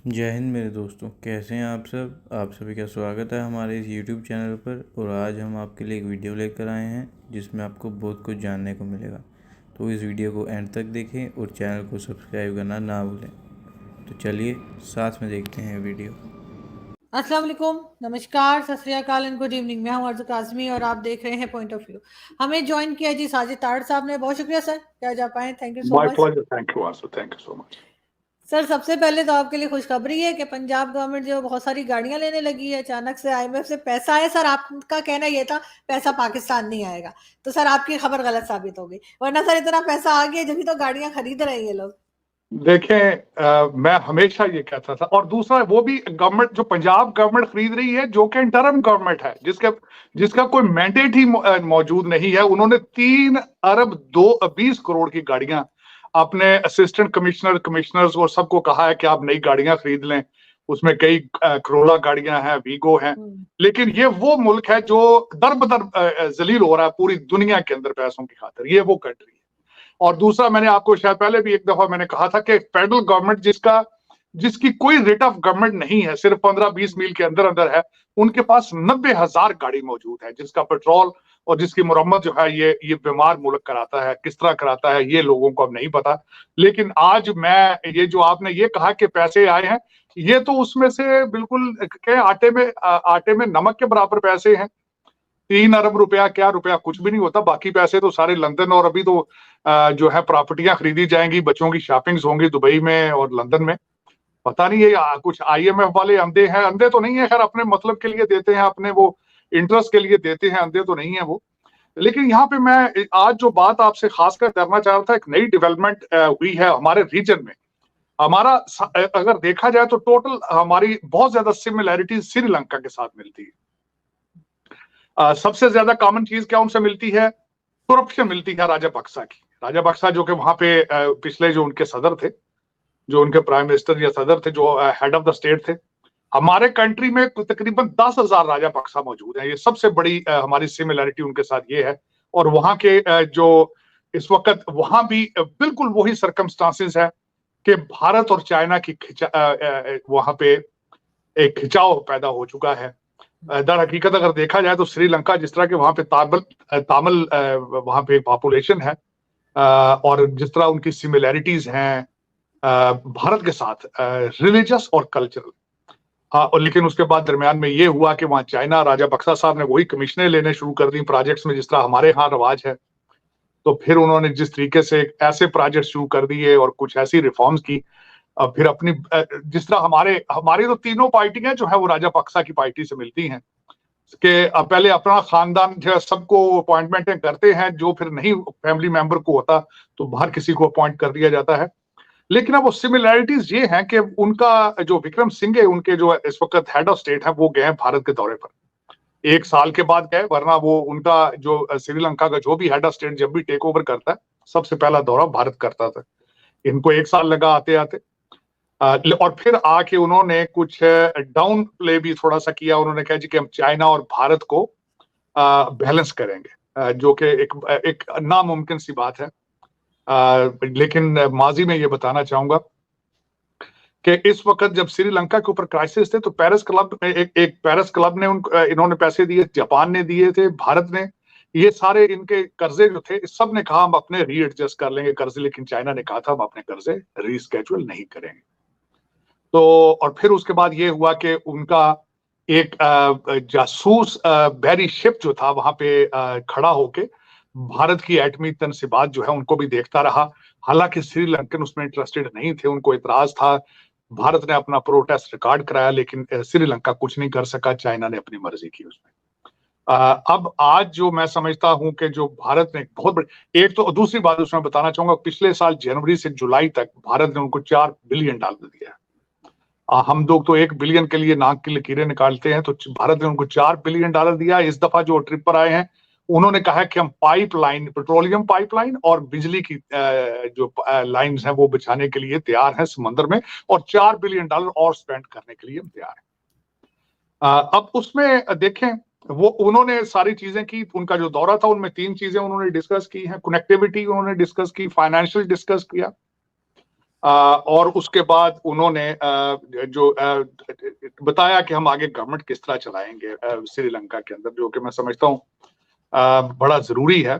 जय हिंद मेरे दोस्तों, कैसे हैं आप सब। आप सभी का स्वागत है हमारे इस YouTube चैनल पर। और आज हम आपके लिए एक वीडियो लेकर आए हैं जिसमें आपको बहुत कुछ जानने को मिलेगा। तो इस वीडियो को एंड तक देखें और चैनल को सब्सक्राइब करना ना भूलें। तो चलिए साथ में देखते हैं वीडियो। अस्सलाम वालेकुम, नमस्कार, सत श्री अकाल एंड गुड इवनिंग। मैं हूं अर्ज़ काज़मी और आप देख रहे हैं पॉइंट ऑफ व्यू। हमें ज्वाइन किया जी साजिद ताड़ साहब ने। बहुत शुक्रिया सर, क्या जा पाए। Thank you so My much pleasure. Thank you, Asu. Thank you so much. Sir. सबसे पहले तो आपके लिए खुशखबरी है कि पंजाब गवर्नमेंट जो बहुत सारी गाड़ियां लेने लगी है। अचानक से आईएमएफ से पैसा आया। सर आपका कहना ये था पैसा पाकिस्तान नहीं आएगा, तो सर आपकी खबर गलत साबित हो गई। वरना सर इतना पैसा आ गया जब तो गाड़ियां खरीद रहे हैं ये लोग। देखें, मैं हमेशा ये कहता था, और दूसरा वो भी गवर्नमेंट जो पंजाब गवर्नमेंट खरीद रही है, जो कि इंटरम गवर्नमेंट है, जिसका कोई मैंडेट ही मौजूद नहीं है। उन्होंने 3 अरब 20 करोड़ की गाड़ियां अपने असिस्टेंट कमिश्नर्स और सबको कहा है कि आप नई गाड़ियां खरीद लें। उसमें कई करोला गाड़ियां हैं, वीगो हैं। लेकिन ये वो मुल्क है जो दर बदर जलील हो रहा है पूरी दुनिया के अंदर पैसों की खातिर। ये वो कंट्री है। और दूसरा, मैंने आपको शायद पहले भी एक दफा मैंने कहा था कि फेडरल गवर्नमेंट जिसकी कोई रेट ऑफ गवर्नमेंट नहीं है, सिर्फ 15-20 मील के अंदर अंदर है, उनके पास 90,000 गाड़ी मौजूद है, जिसका पेट्रोल और जिसकी मुरम्मत जो है ये बीमार मुल्क कराता है। किस तरह कराता है ये लोगों को अब नहीं पता। लेकिन आज मैं ये जो आपने ये कहा कि पैसे आए हैं, ये तो उसमें से बिल्कुल आटे में नमक के बराबर पैसे हैं। 3 अरब रुपया, क्या रुपया कुछ भी नहीं होता। बाकी पैसे तो सारे लंदन, और अभी तो जो है प्रॉपर्टियां खरीदी जाएंगी, बच्चों की शॉपिंग्स होंगी दुबई में और लंदन में। पता नहीं ये कुछ आईएमएफ वाले अंधे हैं। अंधे तो नहीं है, खैर अपने मतलब के लिए देते हैं, अपने वो इंटरेस्ट के लिए देते हैं। अंधे तो नहीं है वो। लेकिन यहाँ पे मैं आज जो बात आपसे खासकर करना चाह रहा था, एक नई डेवलपमेंट हुई है हमारे रीजन में। हमारा अगर देखा जाए तो टोटल हमारी बहुत ज्यादा सिमिलैरिटीज श्रीलंका के साथ मिलती है। सबसे ज्यादा कॉमन चीज क्या उनसे मिलती है? करप्शन मिलती है राजापक्सा की। राजापक्सा जो कि वहां पे पिछले जो उनके सदर थे, जो उनके प्राइम मिनिस्टर या सदर थे, जो हेड ऑफ द स्टेट थे। हमारे कंट्री में तकरीबन 10,000 राजापक्सा मौजूद हैं। ये सबसे बड़ी हमारी सिमिलैरिटी उनके साथ ये है। और वहां के जो इस वक्त वहां भी बिल्कुल वही सर्कमस्टांसेस है कि भारत और चाइना की वहां पे एक खिंचाव पैदा हो चुका है। दर हकीकत अगर देखा जाए तो श्रीलंका, जिस तरह के वहां पे तामिल वहां पे पॉपुलेशन है, और जिस तरह उनकी सिमिलैरिटीज हैं भारत के साथ, रिलीजियस और कल्चरल। और लेकिन उसके बाद दरमियान में ये हुआ कि वहां चाइना, राजापक्सा साहब ने वही कमीशनें लेने शुरू कर दी प्रोजेक्ट्स में, जिस तरह हमारे यहाँ रवाज है। तो फिर उन्होंने जिस तरीके से ऐसे प्रोजेक्ट शुरू कर दिए और कुछ ऐसी रिफॉर्म्स की, फिर अपनी जिस तरह हमारी तो तीनों पार्टियां जो है वो राजापक्सा की पार्टी से मिलती हैं कि पहले अपना खानदान जो है सबको अपॉइंटमेंटें करते हैं, जो फिर नहीं फैमिली मेंबर को होता तो बाहर किसी को अपॉइंट कर दिया जाता है। लेकिन अब वो सिमिलैरिटीज ये हैं कि उनका जो विक्रम सिंह है, उनके जो इस वक्त हेड ऑफ स्टेट है, वो गए भारत के दौरे पर। 1 साल के बाद गए, वरना वो उनका जो श्रीलंका का जो भी हेड ऑफ स्टेट जब भी टेक ओवर करता है, सबसे पहला दौरा भारत करता था। इनको 1 साल लगा आते आते। और फिर आके उन्होंने कुछ डाउन प्ले भी थोड़ा सा किया। उन्होंने कहा जी कि हम चाइना और भारत को बैलेंस करेंगे, जो कि एक नामुमकिन सी बात है। लेकिन माजी में ये बताना चाहूंगा कि इस वक्त जब श्रीलंका के ऊपर क्राइसिस थे, तो पेरिस क्लब एक पेरिस क्लब ने इन्होंने पैसे दिए, जापान ने दिए थे, भारत ने। ये सारे इनके कर्जे जो थे, सब ने कहा हम अपने रीएडजस्ट कर लेंगे कर्जे, लेकिन चाइना ने कहा था हम अपने कर्जे रीस्केड्यूल नहीं करेंगे। तो और फिर उसके बाद ये हुआ कि उनका एक जासूस बैरी शिप जो था वहां पे खड़ा होके भारत की एटमी तनसीबात जो है उनको भी देखता रहा। हालांकि श्रीलंकन उसमें इंटरेस्टेड नहीं थे, उनको इतराज था। भारत ने अपना प्रोटेस्ट रिकॉर्ड कराया, लेकिन श्रीलंका कुछ नहीं कर सका। चाइना ने अपनी मर्जी की उसमें। अब आज जो मैं समझता हूं कि जो भारत ने बहुत बड़ी, एक तो दूसरी बात उसमें बताना चाहूंगा, पिछले साल जनवरी से जुलाई तक भारत ने उनको $4 बिलियन दिया। हम लोग तो 1 बिलियन के लिए नाक की लकीरें निकालते हैं, तो भारत ने उनको $4 बिलियन दिया। इस दफा जो ट्रिप पर आए हैं, उन्होंने कहा कि हम पाइपलाइन, पेट्रोलियम पाइपलाइन और बिजली की जो लाइंस हैं वो बिछाने के लिए तैयार हैं समंदर में, और $4 बिलियन और स्पेंड करने के लिए हम तैयार हैं। अब उसमें देखें, वो उन्होंने सारी चीजें की। उनका जो दौरा था उनमें 3 चीजें उन्होंने डिस्कस की हैं। कनेक्टिविटी उन्होंने डिस्कस की, फाइनेंशियल डिस्कस किया, और उसके बाद उन्होंने जो बताया कि हम आगे गवर्नमेंट किस तरह चलाएंगे श्रीलंका के अंदर, जो कि मैं समझता हूँ बड़ा जरूरी है।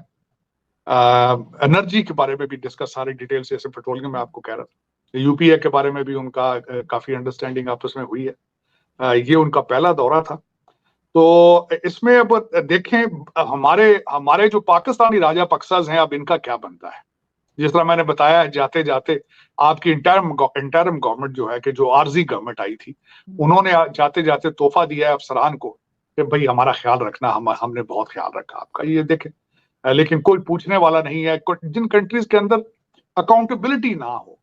एनर्जी के बारे में भी डिस्कस सारी डिटेल से, जैसे पेट्रोलियम में आपको कह रहा था, यूपीए के बारे में भी उनका काफी अंडरस्टैंडिंग आपस में हुई है। ये उनका पहला दौरा था। तो इसमें अब देखें हमारे जो पाकिस्तानी राजापक्साज हैं, अब इनका क्या बनता है। जिस तरह मैंने बताया है, जाते जाते आपकी इंटरम गवर्नमेंट जो है, कि जो आरजी गवर्नमेंट आई थी, उन्होंने जाते जाते तोहफा दिया है अफसरान को कि भाई हमारा ख्याल रखना, हमने बहुत ख्याल रखा आपका, ये देखें। लेकिन कोई पूछने वाला नहीं है। जिन कंट्रीज के अंदर अकाउंटेबिलिटी ना हो,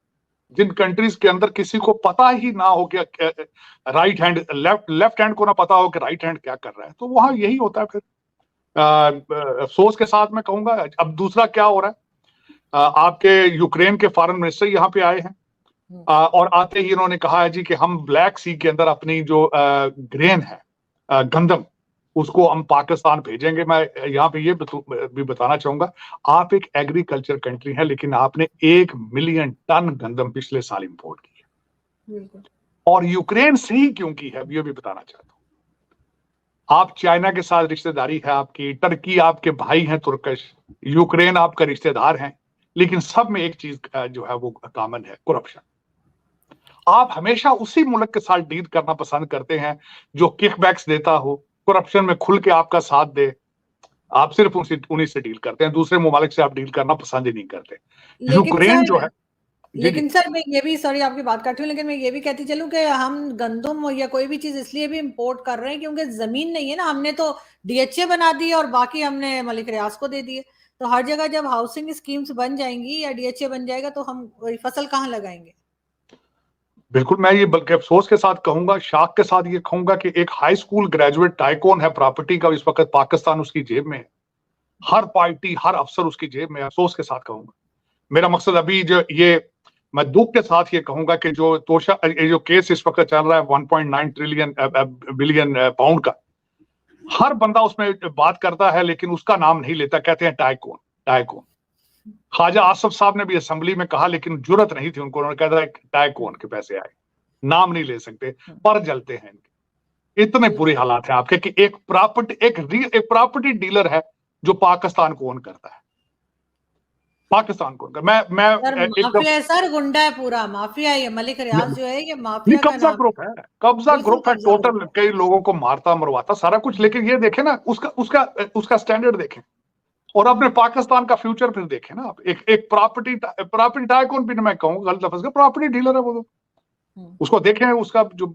जिन कंट्रीज के अंदर किसी को पता ही ना हो कि राइट हैंड लेफ्ट हैंड को ना पता हो कि राइट हैंड क्या कर रहा है, तो वहां यही होता है। फिर अफसोस के साथ मैं कहूंगा, अब दूसरा क्या हो रहा है, आपके यूक्रेन के फॉरेन मिनिस्टर यहाँ पे आए हैं, और आते ही इन्होंने कहा है जी कि हम ब्लैक सी के अंदर अपनी जो ग्रेन है, गंदम, उसको हम पाकिस्तान भेजेंगे। मैं यहाँ पे ये भी बताना चाहूंगा, आप एक एग्रीकल्चर कंट्री है, लेकिन आपने 1 मिलियन टन गंदम पिछले साल इंपोर्ट की है, और यूक्रेन से ही क्यों की है, ये भी बताना चाहता हूँ। आप चाइना के साथ रिश्तेदारी है आपकी, टर्की आपके भाई हैं तुर्कश, यूक्रेन आपका रिश्तेदार हैं, लेकिन सब में एक चीज जो है वो कॉमन है, करप्शन। आप हमेशा उसी मुल्क के साथ डील करना पसंद करते हैं जो किकबैक्स देता हो, करप्शन में खुल के आपका साथ दे। आप सिर्फ उन्हीं से डील करते हैं, दूसरे ममालिक से आप डील करना पसंद ही नहीं करते। यूक्रेन जो है, लेकिन सर मैं ये भी, सॉरी आपकी बात काट रही हूँ, लेकिन मैं ये भी कहती चलूं कि हम गंदम या कोई भी चीज इसलिए भी इंपोर्ट कर रहे हैं क्योंकि जमीन नहीं है ना। हमने तो डीएचए बना दी और बाकी हमने मलिक रियाज को दे दिए। तो हर जगह जब हाउसिंग स्कीम्स बन जाएंगी या डीएचए बन जाएगा तो हम फसल कहाँ लगाएंगे। बिल्कुल, मैं ये बल्कि अफसोस के साथ कहूंगा, शाख के साथ ये कहूंगा कि एक हाई स्कूल ग्रेजुएट टाइकोन है प्रॉपर्टी का, इस वक्त पाकिस्तान उसकी जेब में है। हर पार्टी, हर अफसर उसकी जेब में है। अफसोस के साथ कहूंगा। मेरा मकसद अभी जो ये, मैं दुख के साथ ये कहूंगा कि जो केस इस वक्त चल रहा है 1.9 बिलियन पाउंड का, हर बंदा उसमें बात करता है लेकिन उसका नाम नहीं लेता, कहते हैं टाइकोन। ख्वाजा आसफ साहब ने भी असेंबली में कहा, लेकिन जुर्रत नहीं थी उनको, उन्होंने कहा टाइकोन के पैसे आए, नाम नहीं ले सकते, पर जलते हैं इनके। इतने बुरे हालात हैं आपके कि एक प्रॉपर्टी डीलर है जो पाकिस्तान को ओन करता है, पाकिस्तान को। मैं माफिया है सर, गुंडा है, पूरा माफिया है ये। मलिक रियाज जो है ये माफिया का कब्जा ग्रुप है, कब्जा ग्रुप है टोटल, कई लोगों को मारता मरवाता सारा कुछ। लेकिन ये देखें ना, उसका स्टैंडर्ड देखें, और अपने पाकिस्तान का फ्यूचर फिर देखें ना आप। एक प्रॉपर्टी टाइकून भी मैं कहूँ गलत लफ्ज का, प्रॉपर्टी डीलर है वो तो। उसको देखें, उसका जो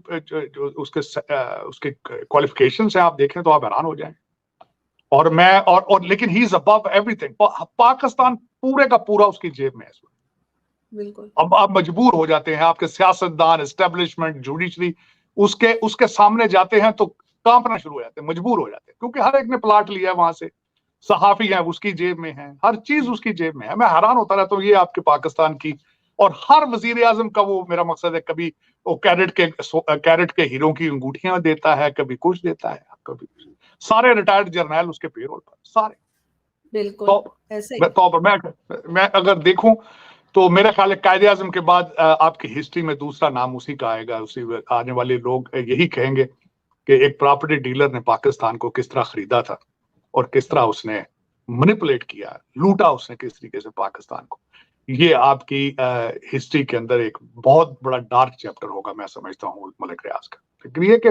उसके क्वालिफिकेशंस हैं आप देखें तो आप हैरान हो जाएंगे। और लेकिन he is above everything. Pakistan पूरे का पूरा उसकी जेब में है। बिल्कुल। अब आप मजबूर हो जाते हैं, आपके सियासतदान, एस्टेब्लिशमेंट, जुडिशरी उसके सामने जाते हैं तो कांपना शुरू हो जाते हैं, मजबूर हो जाते हैं, क्योंकि हर एक ने प्लाट लिया है वहां से। सहाफी है उसकी जेब में है, हर चीज उसकी जेब में है। मैं हैरान होता रहता हूँ ये आपके पाकिस्तान की। और हर वजीर आजम का वो, मेरा मकसद है, कभी वो कैरेट के हीरो की अंगूठियां देता है, कभी कुछ देता है, कभी सारे रिटायर्ड जर्नल उसके पेरोल पर, सारे। बिल्कुल ऐसे तो मैं अगर देखूं तो मेरा ख्याल है कायदे आजम के बाद आपकी हिस्ट्री में दूसरा नाम उसी का आएगा। उसी आने वाले लोग यही कहेंगे कि एक प्रॉपर्टी डीलर ने पाकिस्तान को किस तरह खरीदा था और किस तरह उसने मैनिपुलेट किया, लूटा उसने किस तरीके से पाकिस्तान को। ये आपकी हिस्ट्री के अंदर एक बहुत बड़ा डार्क चैप्टर होगा, मैं समझता हूँ मलिक रियाज का। लेकिन ये कि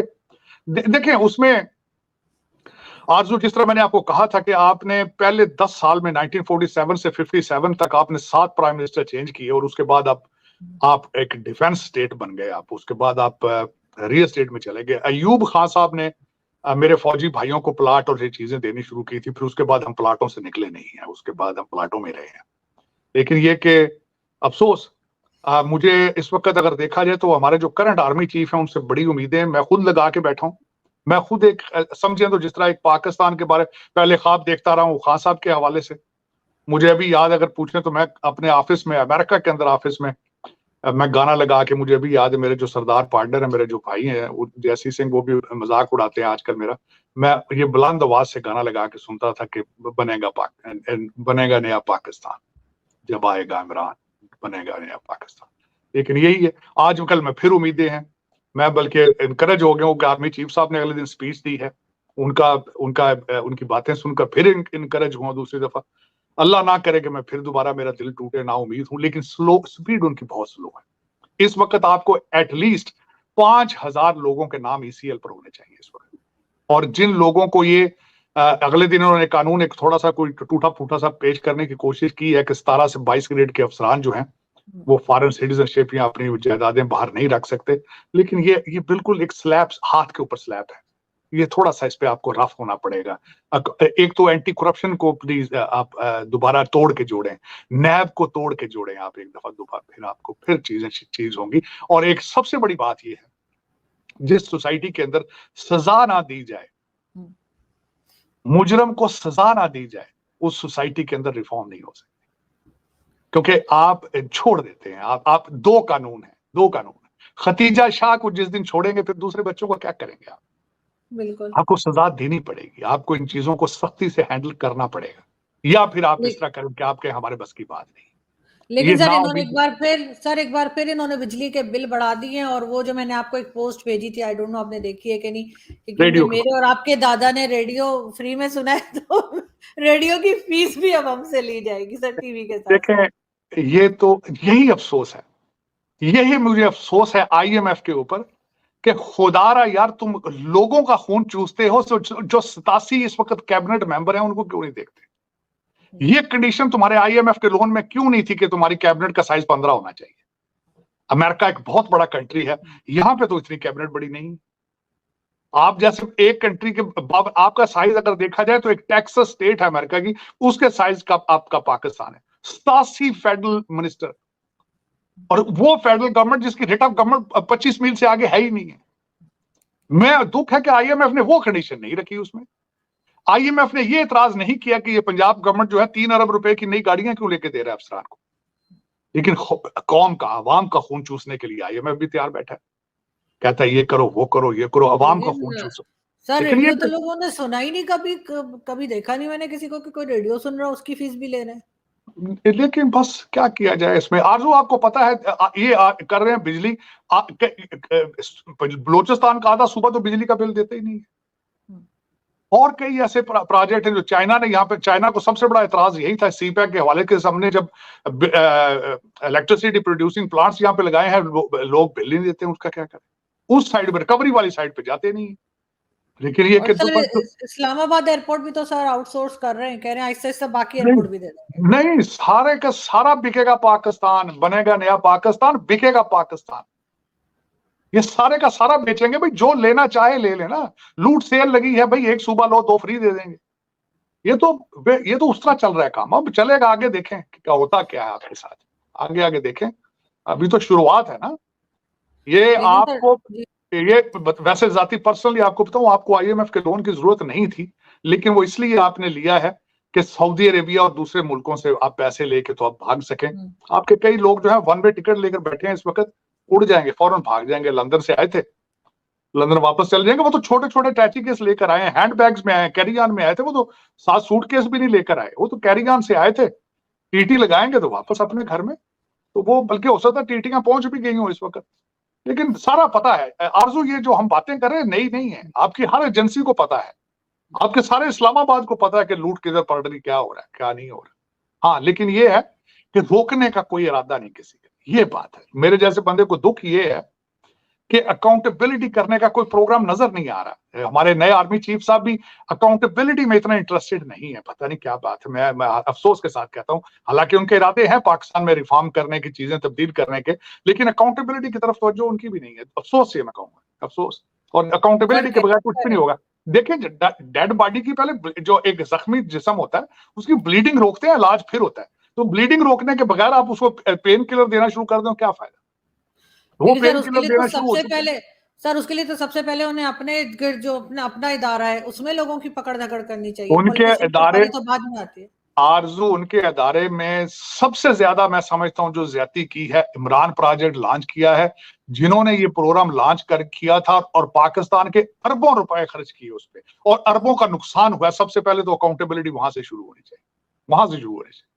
देखें उसमें आरजू, जिस तरह मैंने आपको कहा था कि आपने पहले 10 साल में 1947 से 57 तक आपने 7 प्राइम मिनिस्टर चेंज किए, और उसके बाद आप एक डिफेंस स्टेट बन गए। आप उसके बाद आप रियल स्टेट में चले गए। अयूब खान साहब ने मेरे फौजी भाइयों को प्लाट और ये चीजें देनी शुरू की थी। फिर उसके बाद हम प्लाटों से निकले नहीं हैं, उसके बाद हम प्लाटों में रहे हैं। लेकिन ये कि अफसोस, मुझे इस वक्त अगर देखा जाए तो हमारे जो करंट आर्मी चीफ हैं उनसे बड़ी उम्मीदें मैं खुद लगा के बैठा हूँ। मैं खुद एक समझे तो जिस तरह एक पाकिस्तान के बारे पहले ख्वाब देखता रहा हूँ खान साहब के हवाले से। मुझे अभी याद अगर पूछने तो मैं अपने ऑफिस में, अमेरिका के अंदर ऑफिस में, मैं गाना लगा के, मुझे अभी याद है, मेरे जो सरदार पार्टनर है, मेरे जो भाई हैं जैसी सिंह, वो भी मजाक उड़ाते हैं आजकल मेरा। मैं ये बुलंद आवाज से गाना लगा के सुनता था कि बनेगा नया पाकिस्तान, जब आएगा इमरान, बनेगा नया पाकिस्तान। लेकिन यही है, आज कल में फिर उम्मीदें हैं। मैं बल्कि इनकरेज हो गया हूँ कि आर्मी चीफ साहब ने अगले दिन स्पीच दी है, उनकी बातें सुनकर फिर इनकरेज हुआ दूसरी दफा। अल्लाह ना करे कि मैं फिर दोबारा मेरा दिल टूटे, ना उम्मीद हूं, लेकिन स्पीड उनकी बहुत स्लो है। इस वक्त आपको एटलीस्ट 5,000 लोगों के नाम ईसीएल पर होने चाहिए इस वक्त। और जिन लोगों को ये अगले दिन उन्होंने कानून एक थोड़ा सा कोई टूटा फूटा सा पेश करने की कोशिश की है कि 17 से 22 ग्रेड के अफसरान जो हैं वो फॉरेन सिटीजनशिप या अपनी जायदादें बाहर नहीं रख सकते, लेकिन ये बिल्कुल एक स्लैब, हाथ के ऊपर स्लैब है। ये थोड़ा सा इस पे आपको रफ होना पड़ेगा। एक तो एंटी करप्शन को प्लीज आप दोबारा तोड़ के जोड़ें, नैब को तोड़ के जोड़ें आप एक दफा दोबारा, फिर आपको फिर चीज होंगी। और एक सबसे बड़ी बात ये है, जिस सोसाइटी के अंदर सजा ना दी जाए, मुजरम को सजा ना दी जाए, उस सोसाइटी के अंदर रिफॉर्म नहीं हो सकती। क्योंकि आप छोड़ देते हैं, आप दो कानून है। खतीजा शाह को जिस दिन छोड़ेंगे फिर दूसरे बच्चों को क्या करेंगे आप? बिल्कुल। आपको सजा देनी पड़ेगी, आपको इन चीजों को सख्ती से हैंडल करना पड़ेगा, या फिर आप इस तरह करें कि आपके हमारे बस की बात नहीं। लेकिन सर इन्होंने एक बार फिर इन्होंने बिजली के बिल बढ़ा दिए हैं। और वो जो मैंने आपको एक पोस्ट भेजी थी, आई डोंट नो आपने देखी है कि नहीं, क्योंकि मेरे और आपके दादा ने रेडियो फ्री में सुना है, तो रेडियो की फीस भी अब हमसे ली जाएगी सर टीवी के साथ। देखें, ये तो यही अफसोस है, यही मुझे अफसोस है आईएमएफ के ऊपर कि खुदारा यार तुम लोगों का खून चूसते हो। जो 87 इस वक्त कैबिनेट मेंबर हैं उनको क्यों नहीं देखते? ये कंडीशन तुम्हारे आईएमएफ के लोन में क्यों नहीं थी कि तुम्हारी कैबिनेट का साइज 15 होना चाहिए? अमेरिका एक बहुत बड़ा कंट्री है, यहां पे तो इतनी कैबिनेट बड़ी नहीं। आप जैसे एक कंट्री के आपका साइज अगर देखा जाए तो एक टेक्सास स्टेट है अमेरिका की, उसके साइज का आपका पाकिस्तान है। 87 फेडरल मिनिस्टर, और वो फेडरल गवर्नमेंट जिसकी रेट ऑफ गवर्नमेंट 25 मील से आगे है ही नहीं है। मैं दुख है कि आईएमएफ ने वो कंडीशन नहीं रखी उसमें। आईएमएफ ने ये इतराज नहीं किया कि ये पंजाब गवर्नमेंट जो है 3 अरब रुपए की नई गाड़ियां क्यों लेके दे रहा है अफसरान को, लेकिन कौम का, अवाम का खून चूसने के लिए आईएमएफ भी तैयार बैठा है, कहता है ये करो वो करो ये करो, अवाम का खून चूसो। सर रेडियो तो लोगों ने सुना ही नहीं, कभी देखा नहीं मैंने किसी को कि कोई रेडियो सुन रहा उसकी फीस भी ले रहे हैं। लेकिन बस क्या किया जाए इसमें। आरजू आपको पता है ये कर रहे हैं बिजली, बलोचिस्तान का आधा सूबा तो बिजली का बिल देते ही नहीं है। और कई ऐसे प्रोजेक्ट हैं जो चाइना ने, यहाँ पे चाइना को सबसे बड़ा एतराज यही था सीपैक के हवाले के सामने, जब इलेक्ट्रिसिटी प्रोड्यूसिंग प्लांट्स यहाँ पे लगाए हैं लोग बिल नहीं देते, उसका क्या करें? उस साइड पे, रिकवरी वाली साइड पे जाते नहीं। लेकिन ये इस्लामाबाद एयरपोर्ट भी तो सर आउटसोर्स कर रहे हैं, कह रहे हैं आहिस्ता आहिस्ता बाकी एयरपोर्ट भी दे देंगे। नहीं, सारे का सारा बिकेगा पाकिस्तान, बनेगा नया पाकिस्तान, बिकेगा पाकिस्तान। ये सारे का सारा बेचेंगे भाई, जो लेना चाहे ले लेना। लूट सेल लगी है भाई, एक सूबा लो 2 फ्री दे देंगे। ये तो उस तरह चल रहा है काम। अब चलेगा, आगे देखें क्या होता क्या है आपके साथ, आगे देखें। अभी तो शुरुआत है ना ये। आपको ये वैसे जाती पर्सनली आपको बताऊं, आपको आईएमएफ के लोन की जरूरत नहीं थी, लेकिन वो इसलिए आपने लिया है कि सऊदी अरेबिया और दूसरे मुल्कों से आप पैसे लेके तो आप भाग सकें। आपके कई लोग जो है 1 वे टिकट लेकर बैठे हैं इस वक्त, उड़ जाएंगे, फौरन भाग जाएंगे। लंदन से आए थे, लंदन वापस चले जाएंगे। वो तो छोटे छोटे टैची केस लेकर आए हैं, हैंड बैग्स में आए, कैरी ऑन में आए थे। वो तो 7 सूटकेस भी नहीं लेकर आए, वो तो कैरी ऑन से आए थे। टीटी लगाएंगे तो वापस अपने घर में। तो वो बल्कि हो सकता है टीटियां पहुंच भी गई हो इस वक्त। लेकिन सारा पता है आरजू, ये जो हम बातें कर रहे हैं नई नहीं है, आपकी हर एजेंसी को पता है, आपके सारे इस्लामाबाद को पता है कि लूट किधर पड़ रही, क्या हो रहा है क्या नहीं हो रहा। हाँ, लेकिन ये है कि रोकने का कोई इरादा नहीं किसी का। ये बात है, मेरे जैसे बंदे को दुख ये है कि अकाउंटेबिलिटी करने का कोई प्रोग्राम नजर नहीं आ रहा। हमारे नए आर्मी चीफ साहब भी अकाउंटेबिलिटी में इतना इंटरेस्टेड नहीं है, पता नहीं क्या बात है। मैं अफसोस के साथ कहता हूं, हालांकि उनके इरादे हैं पाकिस्तान में रिफॉर्म करने की, चीजें तब्दील करने के, लेकिन अकाउंटेबिलिटी की तरफ तवज्जो उनकी भी नहीं है। अफसोस से मैं कहूंगा, अफसोस। और अकाउंटेबिलिटी के बगैर कुछ भी नहीं होगा। देखिए, डेड बॉडी की पहले जो एक जख्मी जिस्म होता है उसकी ब्लीडिंग रोकते हैं, इलाज फिर होता है। तो ब्लीडिंग रोकने के बगैर आप उसको पेन किलर देना शुरू कर दो, क्या फायदा? वो पेन किलर देना शुरू हो सर उसके लिए तो सबसे पहले उन्हें अपने जो अपना इदारा है उसमें लोगों की पकड़ धकड़ करनी चाहिए। उनके इदारे तो बाद में आती है। आरजू, उनके इदारे में सबसे ज्यादा मैं समझता हूं जो ज्यादती की है, इमरान प्रोजेक्ट लॉन्च किया है, जिन्होंने ये प्रोग्राम लॉन्च कर किया था और पाकिस्तान के अरबों रुपए खर्च किए उस पर, और अरबों का नुकसान हुआ। सबसे पहले तो अकाउंटेबिलिटी वहां से शुरू होनी चाहिए, वहां से शुरू होनी चाहिए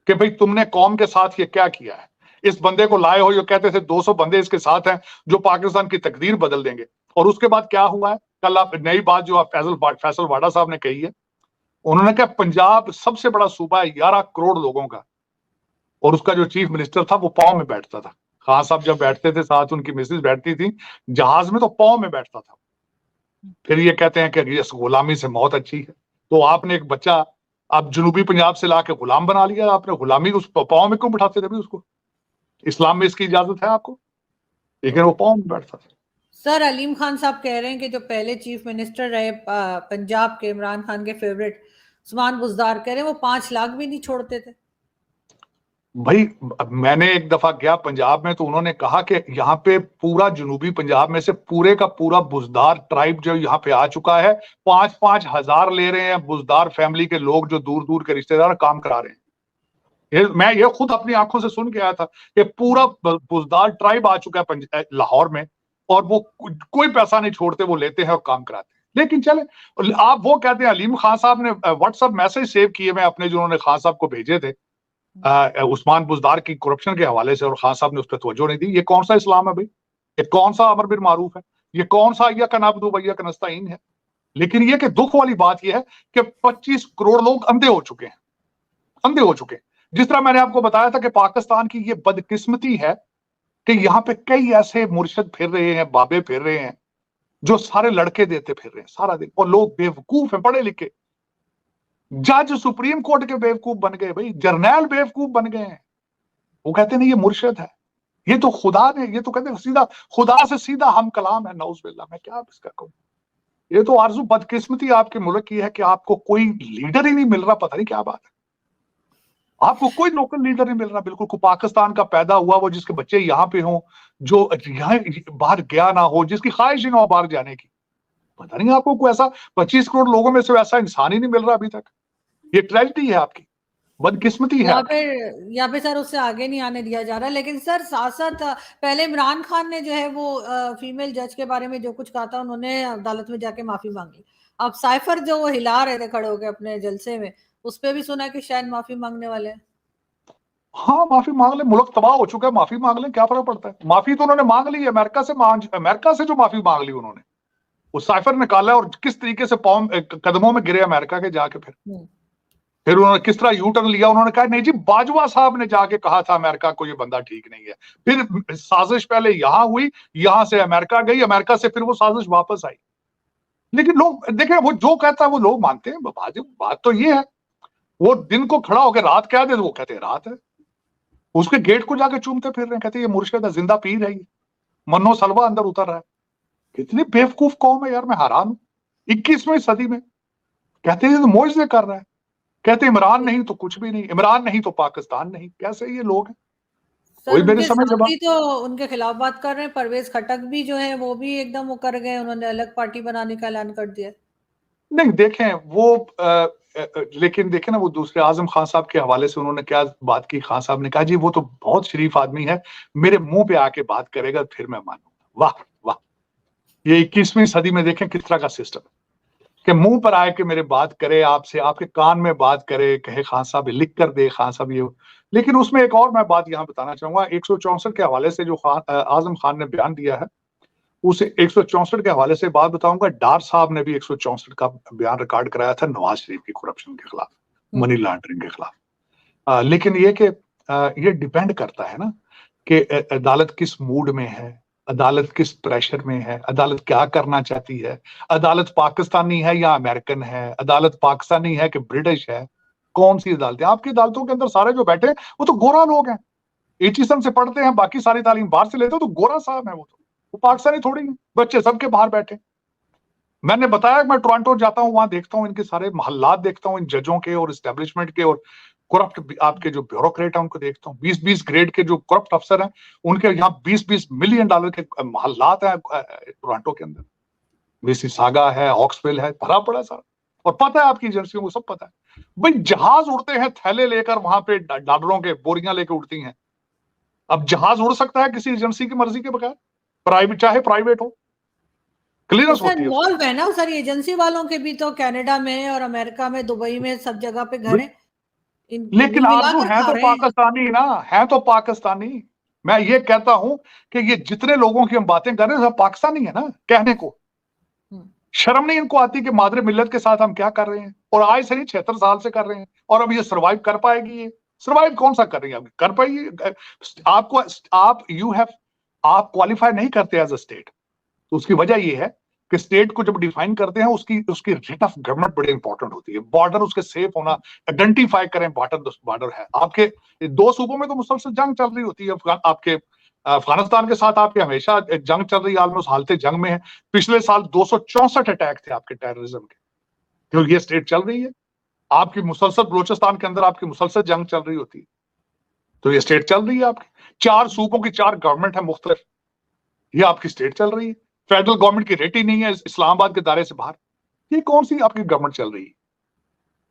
कि भाई तुमने कौम के साथ ये क्या किया है। इस बंदे को लाए हो, ये कहते थे 200 बंदे इसके साथ हैं जो पाकिस्तान की तकदीर बदल देंगे। और उसके बाद क्या हुआ है, कल आप नई बात जो आप फैसल वाडा साहब ने कही है, उन्होंने कहा पंजाब सबसे बड़ा सूबा है 11 करोड़ लोगों का, और उसका जो चीफ मिनिस्टर था वो पांव में बैठता था। खान साहब जब बैठते थे साथ उनकी मिसेज बैठती थी जहाज में, तो पांव में बैठता था। फिर ये कहते हैं कि ये गुलामी से मौत अच्छी है। तो आपने एक बच्चा आप जनूबी पंजाब से लाके गुलाम बना लिया, आपने गुलामी उस पांव में क्यों बिठाते थे भी उसको? इस्लाम में इसकी इजाजत है आपको, लेकिन वो पांव में बैठता था। सर अलीम खान साहब कह रहे हैं कि जो पहले चीफ मिनिस्टर रहे पंजाब के, इमरान खान के फेवरेट उस्मान बुज़दार, कह रहे हैं वो 5 लाख भी नहीं छोड़ते थे। भाई मैंने एक दफा गया पंजाब में, तो उन्होंने कहा कि यहाँ पे पूरा जनूबी पंजाब में से पूरे का पूरा बुज़दार ट्राइब जो यहाँ पे आ चुका है, 5-5 हजार ले रहे हैं बुज़दार फैमिली के लोग, जो दूर दूर के रिश्तेदार काम करा रहे हैं। मैं ये खुद अपनी आंखों से सुन के आया था कि पूरा बुज़दार ट्राइब आ चुका है लाहौर में, और वो कोई पैसा नहीं छोड़ते, वो लेते हैं और काम कराते हैं। लेकिन चले, आप वो कहते हैं अलीम खान साहब ने व्हाट्सएप मैसेज सेव किए मैं अपने, जो उन्होंने खान साहब को भेजे थे उस्मान बुज़दार की करप्शन के हवाले से, और खान साहब ने उस पर तवज्जो नहीं दी। ये कौन सा इस्लाम है भाई? ये कौन सा अमर बिल मारूफ है? ये कौन सा इय्याका नअबुदु व इय्याका नस्तईन है? लेकिन ये कि दुख वाली बात यह है कि 25 करोड़ लोग अंधे हो चुके हैं, अंधे हो चुके हैं। जिस तरह मैंने आपको बताया था कि पाकिस्तान की ये बदकिस्मती है कि यहाँ पे कई ऐसे मुर्शिद फिर रहे हैं, बाबे फिर रहे हैं, जो सारे लड़के देते फिर रहे हैं सारा दिन, और लोग बेवकूफ हैं, पढ़े लिखे। जज सुप्रीम कोर्ट के बेवकूफ बन गए भाई, जर्नैल बेवकूफ बन गए हैं। वो कहते नहीं ये मुर्शिद है, ये तो खुदा ने, ये तो कहते सीधा खुदा से सीधा हम कलाम है, नौजुबिल्लाह। मैं क्या इसका कहूं? ये तो आरजू बदकिस्मती आपके मुल्क की है कि आपको कोई लीडर ही नहीं मिल रहा। पता नहीं क्या बात है, आपको कोई लोकल लीडर नहीं मिल रहा बिल्कुल। को पाकिस्तान का पैदा हुआ, वो जिसके बच्चे यहाँ पे हों, जो यहाँ बाहर गया ना हो, जिसकी ख्वाहिश ही ना हो बाहर जाने की। पता नहीं आपको कोई ऐसा 25 करोड़ लोगों में से वैसा इंसान ही नहीं मिल रहा अभी तक। ये ट्रेजेडी है आपकी, बदकिस्मती है। यहाँ पे सर उससे आगे नहीं आने दिया जा रहा। लेकिन सर साथ साथ पहले इमरान खान ने जो है वो फीमेल जज के बारे में जो कुछ कहा था, उन्होंने अदालत में जाके माफी मांग ली। अब साइफर जो वो हिला रहे थे खड़े होकर अपने जलसे में, उस पर भी सुना कि शायद माफी मांगने वाले हैं। हाँ माफी मांग ले, मुल्क तबाह हो चुका है, माफी मांग ले, क्या फर्क पड़ता है? माफी तो उन्होंने मांग ली है, अमेरिका से जो माफी मांग ली उन्होंने, वो साइफर निकाला, और किस तरीके से कदमों में गिरे अमेरिका के जाके। फिर उन्होंने किस तरह यू टर्न लिया, उन्होंने कहा नहीं जी बाजवा साहब ने जाके कहा था अमेरिका को ये बंदा ठीक नहीं है। फिर साजिश पहले यहां हुई, यहां से अमेरिका गई, अमेरिका से फिर वो साजिश वापस आई। लेकिन लोग देखें, वो जो कहता है वो लोग मानते हैं। बात तो ये है, वो दिन को खड़ा होकर रात कह दे तो वो कहते हैं रात है, उसके गेट को जाके चूमते फिर रहे हैं, कहते हैं ये मुर्शिद है, जिंदा पीर है, ये मनो सलवा अंदर उतर रहा है। कितनी बेवकूफ कौम है यार, मैं हैरान हूं। 21वीं सदी में कहते हैं तो मोइज़े कर रहा है, कहते इमरान नहीं तो कुछ भी नहीं, इमरान नहीं तो पाकिस्तान नहीं। कैसे ये लोग हैं? सर उनके साथी तो उनके खिलाफ बात कर रहे हैं। परवेज खटक भी जो है वो भी एकदम वो कर गए, उन्होंने अलग पार्टी बनाने का ऐलान कर दिया। नहीं देखें वो लेकिन देखें ना, वो दूसरे आजम खान साहब के हवाले से उन्होंने क्या बात की। खान साहब ने कहा जी वो तो बहुत शरीफ आदमी है, मेरे मुंह पे आके बात करेगा फिर मैं मानूंगा। वाह वाह, ये 21वीं सदी में देखें किस तरह का सिस्टम है कि मुंह पर आए कि मेरे बात करे, आपसे आपके कान में बात करे, कहे खान साहब लिख कर दे, खान साहब ये। लेकिन उसमें एक और मैं बात यहाँ बताना चाहूंगा, 164 के हवाले से जो आजम खान ने बयान दिया है, उस 164 के हवाले से बात बताऊंगा। डार साहब ने भी 164 का बयान रिकॉर्ड कराया था नवाज शरीफ की करप्शन के खिलाफ, मनी लॉन्ड्रिंग के खिलाफ। लेकिन ये कि ये डिपेंड करता है ना कि अदालत किस मूड में है, अदालत किस प्रेशर में है, अदालत क्या करना चाहती है, अदालत पाकिस्तानी है या अमेरिकन है, अदालत पाकिस्तानी है कि ब्रिटिश है, कौन सी अदालत है? आपकी अदालतों के अंदर सारे जो बैठे वो तो गोरा लोग हैं, एचईएसएम से पढ़ते हैं, बाकी सारी तालीम बाहर से लेते हो, तो गोरा साहब है वो पाकिस्तानी थोड़ी है। बच्चे सबके बाहर बैठे। मैंने बताया मैं टोरंटो जाता हूँ, वहां देखता हूँ इनके सारे मोहल्लात देखता हूँ इन जजों के और एस्टेब्लिशमेंट के, और करप्ट आपके जो ब्यूरोक्रेट है उनको देखता हूँ। 20-20 ग्रेड के जो करप्ट अफसर हैं उनके यहाँ 20-20 मिलियन डॉलर के मोहल्लात हैं टोरंटो के अंदर। मिसिसागा है, ऑक्सविल है, भरा पड़ा सारा। और पता है आपकी एजेंसियों को सब पता है भाई, जहाज उड़ते हैं थैले लेकर, वहां पे डॉलरों के बोरियां लेकर उड़ती हैं। अब जहाज उड़ सकता है किसी एजेंसी की मर्जी के बगैर, प्राइवेट चाहे प्राइवेट हो, क्लियरेंस होती है। इन्वॉल्व है ना सारी एजेंसी वालों के भी, तो कनाडा में और अमेरिका में, दुबई में, सब जगह पे घर है। लेकिन आप जो है तो पाकिस्तानी ना, है तो पाकिस्तानी। मैं ये कहता हूं कि ये जितने लोगों की हम बातें कर रहे हैं सब पाकिस्तानी है ना कहने को। शर्म नहीं इनको आती कि मादरे मिल्लत के साथ हम क्या कर रहे हैं, और आज से नहीं 76 साल से कर रहे हैं, और अब ये सर्वाइव कर पाएगी? ये सर्वाइव कौन सा कर रही है? कर पाएगी? आपको आप क्वालिफाई नहीं करते एज अ स्टेट। तो उसकी वजह ये है कि स्टेट को जब डिफाइन करते हैं उसकी रेट ऑफ गवर्नमेंट बड़ी इंपॉर्टेंट होती है। बॉर्डर उसके सेफ होना, आइडेंटिफाई करें बॉर्डर है आपके। 2 सूबों में तो मुसलसल जंग चल रही होती है। आपके अफगानिस्तान के साथ आपके हमेशा जंग चल रही है, ऑलमोस्ट हालत जंग में है। पिछले साल 264 अटैक थे आपके टेररिज्म के, तो ये स्टेट चल रही है। आपकी मुसलसल बलोचिस्तान के अंदर आपकी मुसलसल जंग चल रही होती है, तो ये स्टेट चल रही है आपकी। 4 सूबों की 4 गवर्नमेंट है मुख्तलिफ, ये आपकी स्टेट चल रही है। फेडरल गवर्नमेंट की रेट ही नहीं है इस्लामाबाद के दायरे से बाहर। ये कौन सी आपकी गवर्नमेंट चल रही है?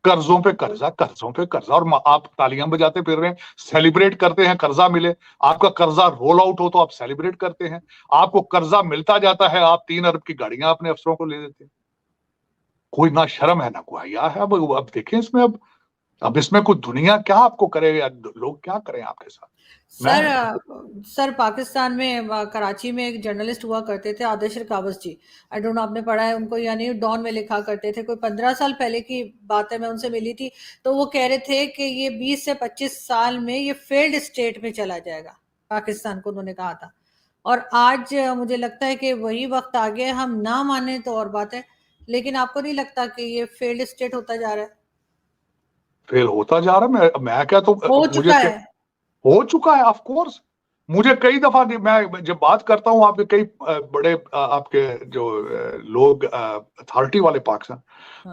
कर्जों पे कर्जा, कर्जों पे कर्जा, और आप तालियां बजाते फिर रहे हैं, सेलिब्रेट करते हैं कर्जा मिले। आपका कर्जा रोल आउट हो तो आप सेलिब्रेट करते हैं। आपको कर्जा मिलता जाता है, आप 3 अरब की गाड़ियां अपने अफसरों को ले देते हैं। कोई ना शर्म है ना कोई है। अब देखें इसमें, अब इसमें कुछ दुनिया क्या आपको करेगा, लोग क्या करें आपके साथ? सर पाकिस्तान में कराची में एक जर्नलिस्ट हुआ करते थे, आदिश रकावत जी। आई डोंट नो आपने पढ़ा है उनको, यानी डॉन में लिखा करते थे। कोई 15 साल पहले की बात है, मैं उनसे मिली थी, तो वो कह रहे थे कि ये 20 से 25 साल में ये फेल्ड स्टेट में चला जाएगा पाकिस्तान को, उन्होंने कहा था। और आज मुझे लगता है कि वही वक्त आ गया। हम ना माने तो और बात है, लेकिन आपको नहीं लगता कि ये फेल्ड स्टेट होता जा रहा है? फेल होता जा रहा है। मैं क्या, तो हो चुका है, हो चुका है ऑफ कोर्स। मुझे कई दफा, मैं जब बात करता हूँ आपके कई बड़े आपके जो लोग अथॉरिटी वाले पाकिस्तान,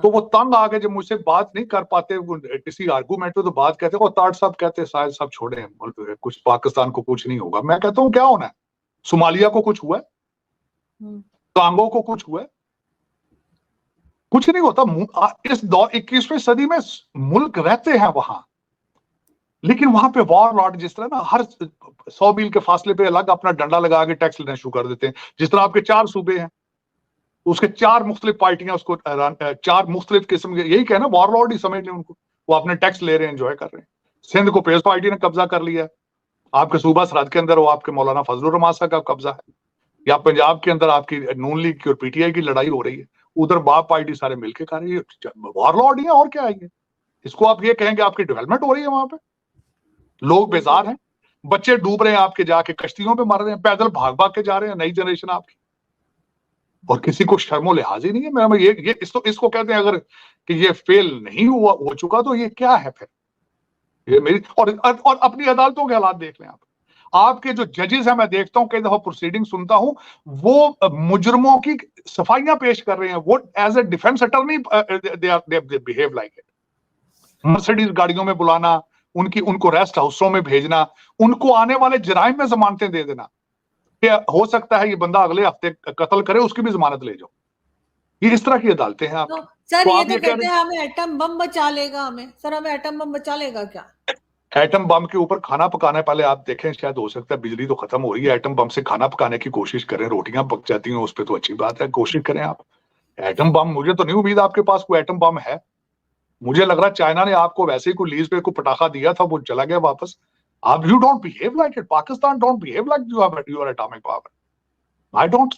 तो वो तंग आ गए जब मुझसे बात नहीं कर पाते किसी आर्गूमेंट में, तो बात कहते हैं ताड़ साहब कहते हैं साहिल साहब छोड़े, कुछ पाकिस्तान को कुछ नहीं होगा। मैं कहता हूँ क्या होना है? सोमालिया को कुछ हुआ है? कांगो को कुछ हुआ है? कुछ नहीं होता। इस 21वीं सदी में मुल्क रहते हैं वहां, लेकिन वहां पे वॉर लॉर्ड जिस तरह ना हर 100 मील के फासले पे अलग अपना डंडा लगा के टैक्स लेना शुरू कर देते हैं। जिस तरह आपके 4 सूबे हैं, उसके 4 मुख्तलिफ पार्टियां उसको 4 मुख्तलिफ किस्म के, यही कहना वॉर लॉर्ड ही समझ लें उनको। वो अपने टैक्स ले रहे हैं, एंजॉय कर रहे हैं। सिंध को पीपल्स पार्टी ने कब्जा कर लिया है। आपके सूबा सरहद के अंदर वो आपके मौलाना फजलुर रहमान साहब का कब्जा है। या पंजाब के अंदर आपकी नून लीग की और पीटीआई की लड़ाई हो रही है, उधर बाप पार्टी सारे मिलकर कर रही है। वॉर लॉर्ड ही है, और क्या है? इसको आप ये कहेंगे आपकी डेवलपमेंट हो रही है? वहां पे लोग बेजार हैं, बच्चे डूब रहे हैं आपके, जाके कश्तियों पे मर रहे हैं, पैदल भाग भाग के जा रहे हैं नई जनरेशन आपकी, और किसी को शर्मो लिहाज ही नहीं है। मैं ये इसको कहते हैं अगर कि ये फेल नहीं हुआ हो चुका तो ये क्या है फिर? ये मेरी और अपनी अदालतों के हालात देख लें आप। आपके जो जजेस हैं, मैं देखता हूं कई दफा प्रोसीडिंग सुनता हूं, वो मुजरमों की सफाइयां पेश कर रहे हैं। वो as a defence attorney they behave like it. Mercedes गाड़ियों में बुलाना, उनको रेस्ट हाउसों में भेजना, उनको आने वाले जराइम में जमानतें दे देना कि हो सकता है ये बंदा अगले हफ्ते कत्ल करे, उसकी भी जमानत ले जाओ। ये इस तरह की अदालतें हैं आप। तो सर ये तो कहते हैं हमें एटम बम बचा लेगा, हमें सर हमें एटम बम बचा लेगा क्या? एटम बम के ऊपर खाना पकाने पहले आप देखें, शायद हो सकता है बिजली तो खत्म हो रही है, एटम बम से खाना पकाने की कोशिश करें, रोटियां पक जाती हैं उस पर तो अच्छी बात है, कोशिश करें आप। एटम बम, मुझे तो नहीं उम्मीद आपके पास कोई एटम बम है। मुझे लग रहा है चाइना ने आपको वैसे ही कोई लीज पे कोई पटाखा दिया था, वो चला गया वापस। आप you don't behave like it, Pakistan don't behave like you are atomic power. I don't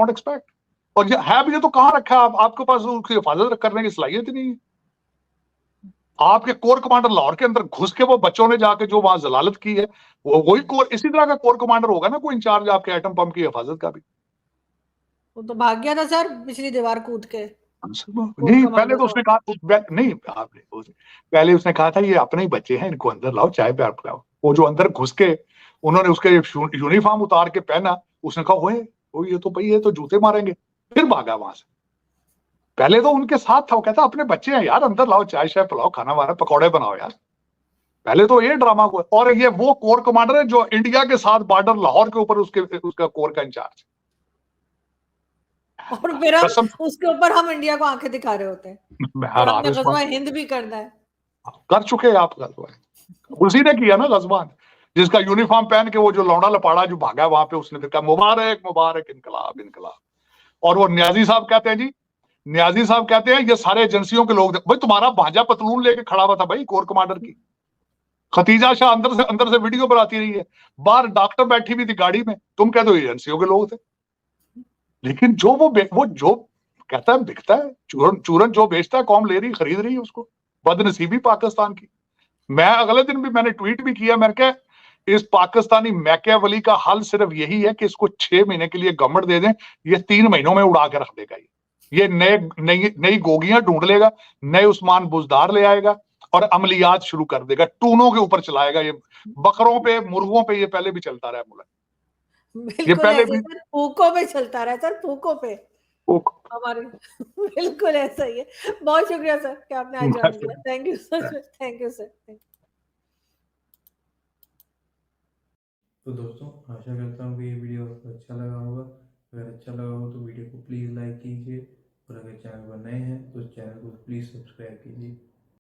expect. और ये है भी, ये तो कहां रखा है आपके पास उसकी हिफाजत करने की सलाहियत ही नहीं है। आपके कोर कमांडर लाहौर के अंदर घुस के वो बच्चों ने जाके जो वहां जलालत की है, वो वही कोर, इसी तरह का कोर कमांडर होगा ना कोई इंचार्ज आपके एटम बम की हिफाजत का भी। वो तो भाग गया था सर पिछली दीवार कूद के। नहीं, पहले तो उसने कहा नहीं, पहले उसने कहा था ये अपने ही बच्चे हैं, इनको अंदर लाओ, चाय प्यार पिलाओ। वो जो अंदर घुस के उन्होंने उसके यूनिफॉर्म उतार के पहना, उसने कहा वो ये तो भाई ये तो जूते मारेंगे, फिर भागा वहां से। पहले तो उनके साथ था, वो कहता अपने बच्चे हैं यार, अंदर लाओ, चाय शाय पिलाओ, खाना वाना पकौड़े बनाओ यार। पहले तो ये ड्रामा हुआ। और ये वो कोर कमांडर है जो इंडिया के साथ बॉर्डर लाहौर के ऊपर उसका कोर का इंचार्ज, और फिर उसके ऊपर हम इंडिया को आंखें दिखा रहे होते हैं। गजवा हिंद भी करना है, कर चुके आप गजवा, उसी ने किया ना गजवान, जिसका यूनिफॉर्म पहन के वो जो लौंडा लपाड़ा जो भागा वहां पे, उसने फिर कहा मुबारक मुबारक इनकलाब इनकलाब। और वो न्याजी साहब कहते हैं जी, न्याजी साहब कहते हैं ये सारे एजेंसियों के लोग, भाई तुम्हारा भांजा पतलून लेके खड़ा हुआ था भाई कोर कमांडर की, खतीजा शाह अंदर से वीडियो बनाती रही है, बाहर डॉक्टर बैठी हुई थी गाड़ी में, तुम कह दो एजेंसियों के लोग थे। लेकिन जो वो जो कहता है बिकता है, चूरन जो बेचता है कौम ले रही खरीद रही है उसको। बदनसीबी पाकिस्तान की। मैं अगले दिन भी मैंने ट्वीट भी किया, मैंने कहा इस पाकिस्तानी मैकियावली का हल सिर्फ यही है कि इसको 6 महीने के लिए गवर्नमेंट दे दें, ये 3 महीनों में उड़ा के रख देगा। ये नई गोगियां ढूंढ लेगा, नए उस्मान बुजदार ले आएगा और अमलियात शुरू कर देगा, टूनों के ऊपर चलाएगा। ये बकरों पे मुर्गों पे ये पहले भी चलता रहा मुल्क, ये बिल्कुल पहले ऐसे भी सर, फूकों पे चलता रहा है सर, फूकों पे हमारे। बिल्कुल ऐसा ही है। बहुत शुक्रिया सर कि आपने आज ज्वाइन किया। Thank you sir, thank you sir. तो दोस्तों आशा करता हूँ कि ये वीडियो आपको अच्छा लगा होगा। अगर अच्छा लगा हो तो वीडियो को प्लीज़ लाइक कीजिए और अगर चैनल पर नए हैं तो चैनल को प्लीज़ सब्सक्राइब कीजिए।